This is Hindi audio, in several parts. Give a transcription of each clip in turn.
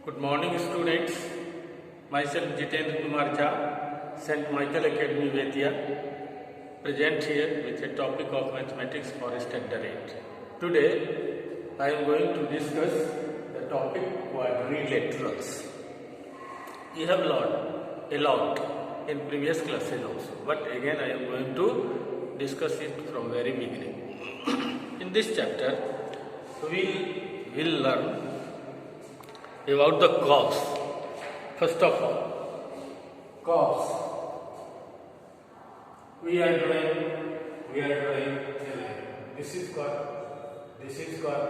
Good morning, students. Myself Jitendra Kumar Jha, St. Michael Academy, Vetia, present here with a topic of mathematics for standard 8. Today, I am going to discuss the topic quadrilaterals. You have learned a lot in previous classes also, but again I am going to discuss it from very beginning. In this chapter, we will learn about the curves. First of all, curves. We are drawing. This is curve. This is curve.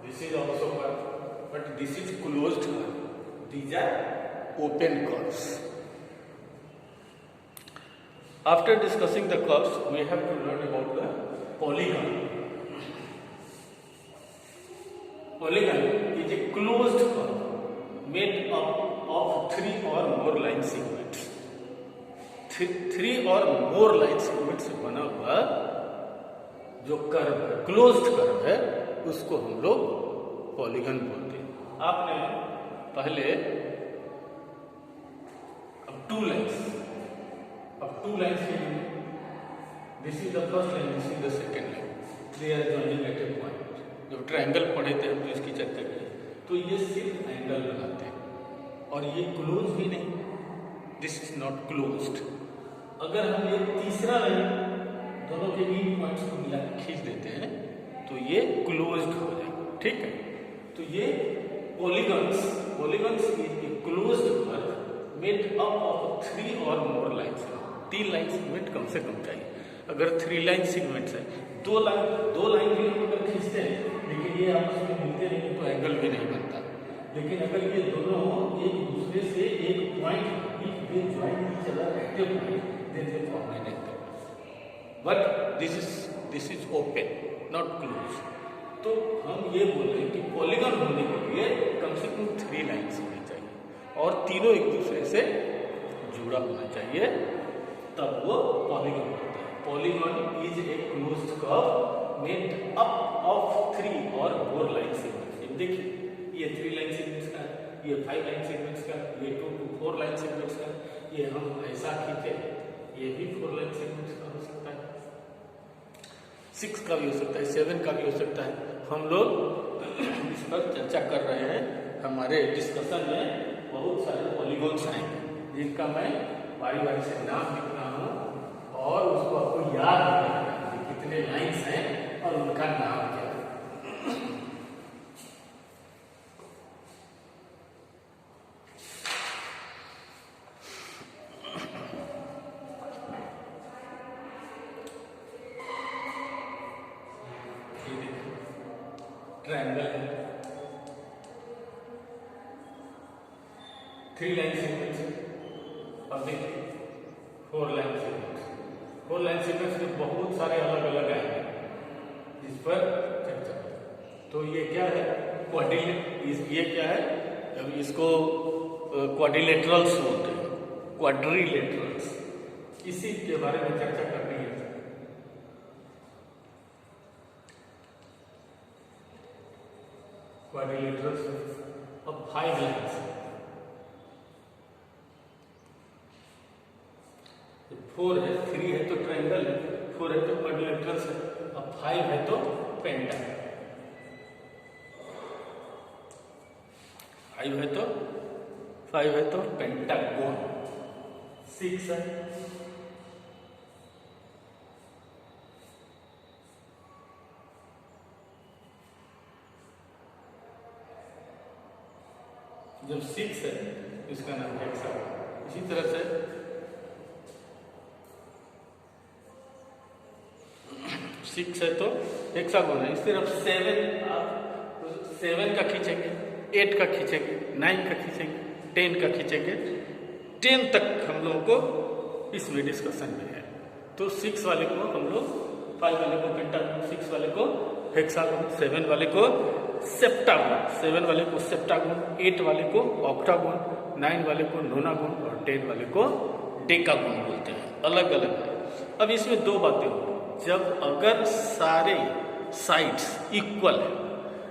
This is also curve. But this is closed curve. These are open curves. After discussing the curves, we have to learn about the polygon. Polygon is a closed curve made up of three or more line segments. Three or more line segments से बना हुआ जो कर्व है, क्लोज्ड कर्व है, उसको हम लोग पॉलीगन बोलते हैं. आपने पहले अब टू लाइन्स के लिए this is the first line, this is the second line, they are joining at a point. जब ट्रायंगल पढ़े थे हम तो इसकी चर्चा की, तो ये सिर्फ एंगल बनाते हैं और ये क्लोज भी नहीं, दिस इज नॉट क्लोज्ड. अगर हम ये तीसरा लाइन दोनों के बीच पॉइंट्स को मिला खींच देते हैं तो ये क्लोज्ड हो जाएगा. ठीक है, तो ये polygons is a closed curve made up of three और मोर लाइन्स. 3 लाइन सेगमेंट कम से कम चाहिए. अगर 3 लाइन सेगमेंट्स है, दो लाइन भी हम अगर खींचते हैं लेकिन ये आपस में मिलते नहीं तो एंगल भी नहीं बनता. लेकिन अगर ये दोनों एक दूसरे से एक पॉइंट चला रहते देते form an angle. But this is open, not close. तो हम ये बोल रहे हैं कि पॉलीगन होने के लिए कम से कम 3 लाइन्स होनी चाहिए और तीनों एक दूसरे से जुड़ा होना चाहिए, तब वो पॉलीगन होता है. Polygon is a closed curve made up of 3 और मोर लाइन सेगमेंट्स. देखिए, ये 3 लाइन सेगमेंट्स का, ये 5 लाइन सेगमेंट्स का, ये 2 to 4 लाइन सेगमेंट्स का, ये हम ऐसा खींचे, ये भी 4 लाइन सेगमेंट्स का हो सकता है, 6 का भी हो सकता है, 7 का भी हो सकता है. हम लोग इस पर चर्चा कर रहे हैं. हमारे डिस्कशन में बहुत सारे पॉलीगॉन्स आएंगे जिनका मैं बारी से नाम लिख रहा हूँ और उसको आपको याद रखना है कितने लाइन्स हैं और उनका नाम क्या है. ट्रायंगल है, 3 लाइन सेगमेंट्स और देखिए 4 लाइन सेगमेंट्स. 4 लाइन सेगमेंट्स में बहुत सारे अलग अलग आएंगे इस पर चर्चा. तो ये क्या है, ये क्या है, अब इसको क्वाड्रिलेटरल्स बोलते हैं, क्वाड्रिलेटरल्स. इसी के बारे में चर्चा करनी है. क्वाड्रिलेटरल्स अब 5 लाइन्स, 4 है, 3 है तो ट्रायंगल है, 4 है तो क्वाड्रिलेटरल्स है, अब 5 है तो पेंटा, 5 है तो पेंटागोन, 6 है, जब 6 है इसका नाम हेक्सागोन. इसी तरह से 6 है तो हेक्सागोन है. इस तरफ 7 का खींचेंगे, 8 का खींचेंगे, 9 का खींचेंगे, 10 का खींचेंगे. 10 तक हम लोगों को इसमें डिस्कशन में है. तो 6 वाले को हम लोग, 5 वाले को पेंटागोन, 6 वाले को हेक्सागोन, 7 वाले को सेप्टागोन, 7 वाले को सेप्टागोन, 8 वाले को ऑक्टागोन, 9 वाले को नोनागोन और 10 वाले को डेकागोन बोलते हैं. अलग अलग है. अब इसमें 2 बातें होंगी. जब अगर सारे साइड्स इक्वल है,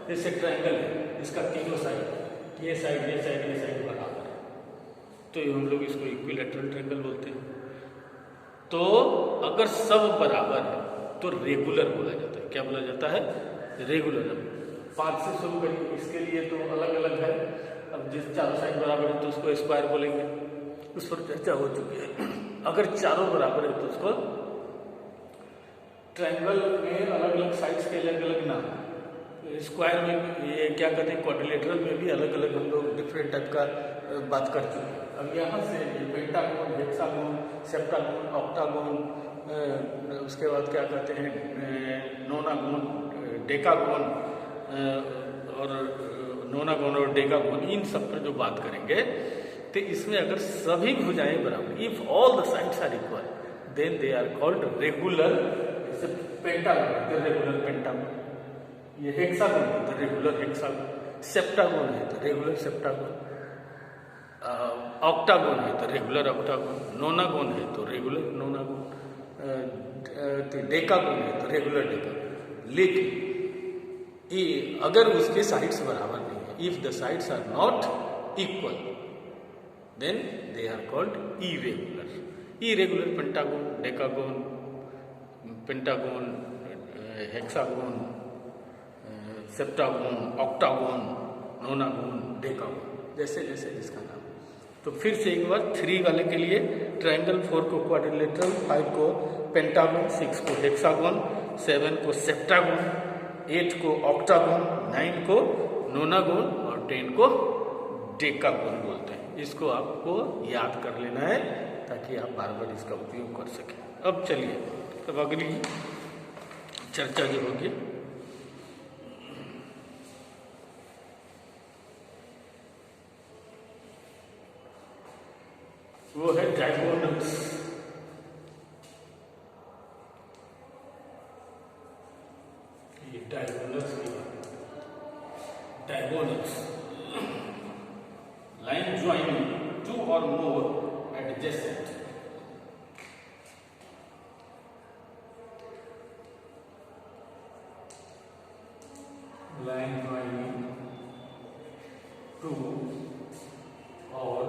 जैसे ट्रायंगल है, इसका तीनों साइड ये साइड ये साइड ये साइड बराबर है, तो हम लोग इसको इक्विलैटरल ट्रायंगल बोलते हैं। तो अगर सब बराबर है तो रेगुलर बोला जाता है। क्या बोला जाता है? रेगुलर। 5 से शुरू करिए, इसके लिए तो अलग अलग है। अब जिस चारों साइड बराबर है तो उसको स्क्वायर बोलेंगे, उस पर चर्चा हो चुकी है। अगर चारों बराबर है तो उसको ट्रायंगल में अलग अलग साइड्स के अलग अलग नाम है। स्क्वायर में ये क्या कहते हैं, क्वाड्रिलेटरल में भी अलग अलग हम लोग डिफरेंट टाइप का बात कर चुके हैं। अब यहाँ से पेंटागोन, हेक्सागोन, सेप्टागोन, ऑक्टागोन, उसके बाद क्या कहते हैं नोनागोन, डेकागोन और नोनागोन और डेकागोन, इन सब पर जो बात करेंगे तो इसमें अगर सभी भुजाएं बराबर, if all the sides are equal then they are called regular. जैसे पेंटागोन है तो रेगुलर पेंटागोन, ये हेक्सागोन है तो रेगुलर हेक्सागोन, सेप्टागोन है तो रेगुलर सेप्टागोन, ऑक्टागोन है तो रेगुलर ऑक्टागोन, नोनागोन है तो रेगुलर नोनागोन, डेकागोन है तो रेगुलर डेकागोन। लेकिन ये अगर उसके साइड्स बराबर नहीं है, if the sides are not equal then they are called irregular. Irregular pentagon, decagon, pentagon, hexagon, septagon, octagon, nonagon, decagon, जैसे जैसे जिसका नाम। तो फिर से एक बार 3 वाले के लिए ट्रायंगल, 4 को क्वाड्रिलेटरल, 5 को पेंटागोन, 6 को हेक्सागोन, 7 को सेप्टागोन, 8 को ऑक्टागोन, 9 को नोनागोन और 10 को डेकागोन बोलते हैं। इसको आपको याद कर लेना है ताकि आप बार बार इसका उपयोग कर सकें। अब चलिए, अब अगली चर्चा जो होगी वो है डायगोनल्स। ये डायगोनल्स की बात, diagonals line joining 2 or more adjacent line joining 2 or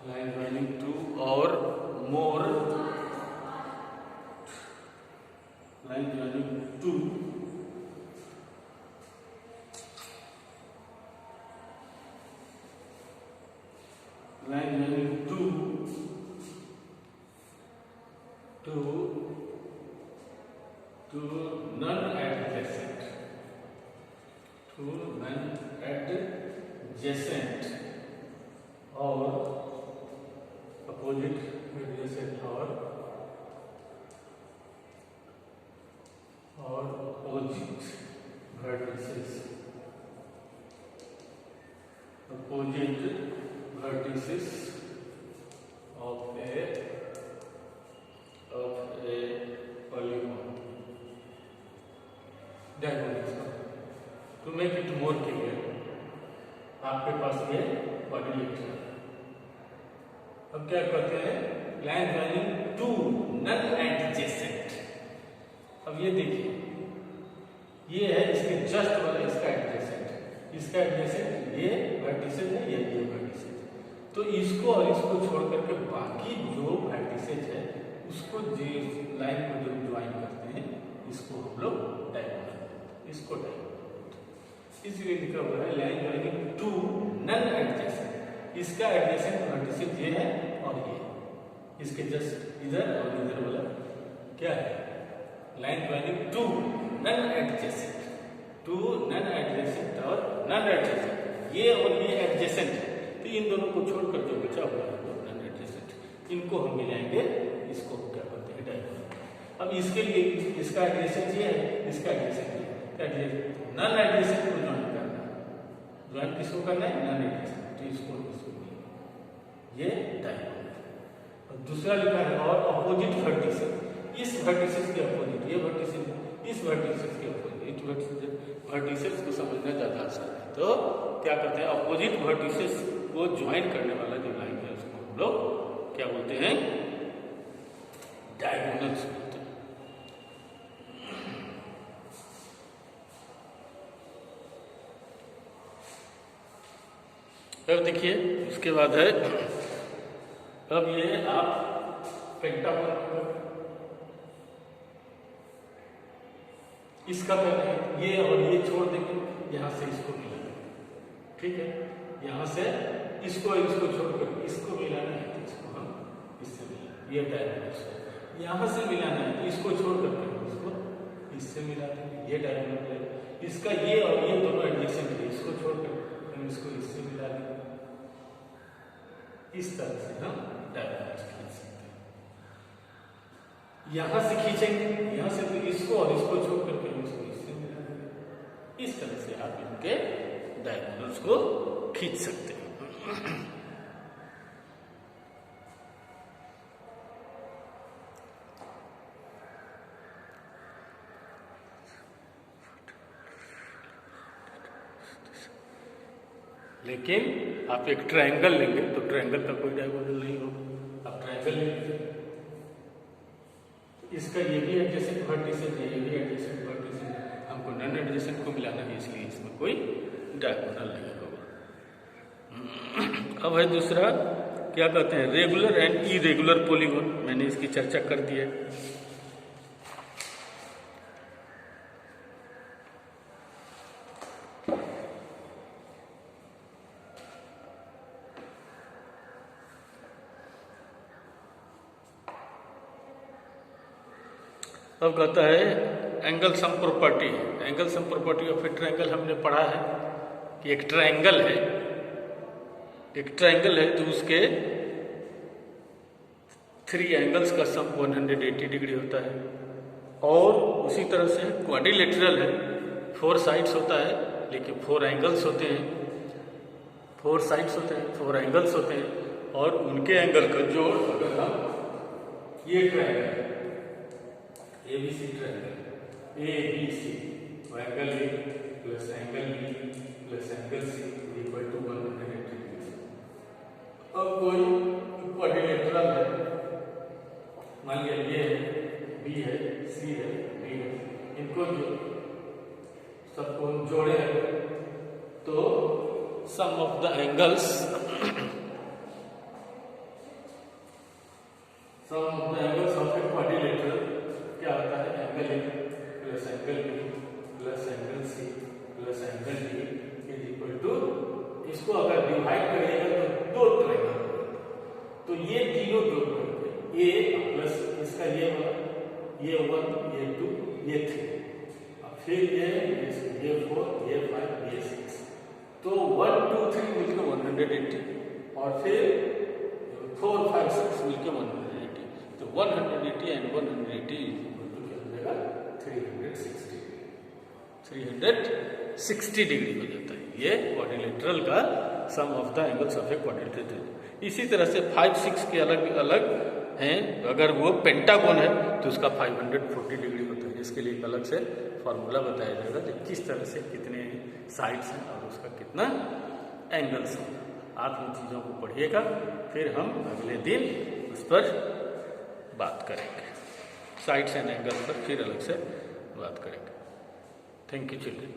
line joining 2 or more line joining 2 line joining 2 to non-adjacent, to non-adjacent or opposite adjacent or opposite vertices, opposite vertices of a polygon. Diagonals. To make it more clear, आपके पास ये क्वाड्रिलेटरल, अब क्या कहते हैं, लाइन ज्वाइनिंग 2 नन एडजेसेंट। अब ये देखिए, ये है इसके जस्ट वाला, इसका एडजेसेंट, इसका एडजेसेंट ये वर्टिसेस है, ये वर्टिसेस। तो इसको और इसको छोड़ करके बाकी जो वर्टिसेस है उसको जिस लाइन को जो ज्वाइन करते हैं इसको हम लोग डायगोनल, इसको डायगोनल इसलिए लिखा हुआ है लाइन ज्वाइनिंग 2 नन एडजेसेंट। इसका एडजेसेंट वर्टिसेस ये है और ये, इसके जस्ट इधर और इधर वाला क्या है, line joining 2 non adjacent, 2 non adjacent और नन एडजेसेंट, ये और ये एडजेसेंट है। तो इन दोनों को छोड़कर जो बचा हुआ है वो नन एडजेसेंट, इनको हम मिलाएंगे, इसको क्या कहते हैं डायगोनल। अब इसके लिए इसका एडजेसेंट ये है, इसका एडजेसेंट ये है, नन एडजेसेंट को ज्वाइन करना है, ज्वाइन किसको करना है, नन एडजेसेंट, तो इसको ये डायगोनल। और दूसरा लिखा है और अपोजिट वर्टिसेस, इस वर्टिसेस के अपोजिट, ये वर्टिसेस इस वर्टिसेस के अपोजिट वर्टिसेस को समझना ज्यादा आसान है। तो क्या करते हैं, अपोजिट वर्टिसेस को ज्वाइन करने वाला जो लाइन है उसको हम लोग क्या बोलते हैं, डायगोनल्स बोलते हैं। अब देखिए उसके बाद है, अब ये आप पेंटागन इसका कर रहे हैं, ये और ये छोड़ देंगे, यहाँ से इसको मिलाना है, ठीक है, यहाँ से इसको छोड़कर इसको मिलाना है, तो इसको हम इससे मिलाना, ये डायगोनल है, यहाँ से मिलाना है तो इसको छोड़ करके इसको इससे मिला देंगे, ये डायगोनल है, इसका ये और ये दोनों एडजेसेंट है, इसको छोड़कर हम इसको इससे मिला देंगे, इस तरह से हम डायगोनल खींच सकते हैं। यहां से खींचेंगे, यहां से तो इसको और इसको छोड़ करके हम इसको इससे मिला देंगे, इस तरह से आप इनके डायगोनल्स को खींच सकते हैं। लेकिन आप एक ट्रायंगल लेंगे तो ट्रायंगल का कोई डायगोनल नहीं होगा, आप ट्रायंगल लेंगे, इसका ये भी एडजेसेंट वर्टिसेस है, ये भी एडजेसेंट वर्टिसेस है, हमको नॉन एडजेसेंट को मिलाना है, इसलिए इसमें कोई डायगोनल नहीं होगा। अब है दूसरा, क्या कहते हैं, रेगुलर एंड इरेगुलर पॉलीगॉन, मैंने इसकी चर्चा कर दी है। अब कहता है angle sum property, angle sum property of A triangle हमने पढ़ा है कि एक ट्रायंगल है तो उसके 3 एंगल्स का सम 180 डिग्री होता है, और उसी तरह से क्वाड्रिलेटरल है, 4 साइड्स होता है लेकिन 4 एंगल्स होते हैं, 4 साइड्स होते हैं, 4 एंगल्स होते हैं, और उनके एंगल का जोड़, अगर हम ये ट्रायंगल ABC ट्रायंगल ABC एंगल A plus angle B plus angle C equal to 180 degree. अब कोई क्वाड्रिलेटरल है, मान लिया ये है, B है, C है, D है, इनको जो सबको जोड़े तो sum of the angles of a quadrilateral क्या होता है, angle A plus angle B plus angle C plus angle D is equal to, इसको अगर डिवाइड करिएगा तो 2 ट्रायंगल, तो ये तीनों जोड़ करके ए प्लस इसका ये 1 ये 2 ये 3 और फिर ये 4 ये 5 ये 6, तो 1 2 3 मिलकर 180 और फिर 4 5 6 मिलकर 180, तो 180 एंड 180 360 डिग्री हो जाता है। ये क्वाड्रिलेटरल का sum of the angles of a quadrilateral. इसी तरह से 5 6 के अलग अलग हैं, अगर वो पेंटागन है तो उसका 540 डिग्री होता है, जिसके लिए एक अलग से फार्मूला बताया जाएगा कि किस तरह से कितने साइड्स हैं और उसका कितना एंगल्स हैं। आप इन चीज़ों को पढ़िएगा, फिर हम अगले दिन उस पर बात करेंगे, साइड्स एंड एंगल पर फिर अलग से बात करेंगे। Thank you children.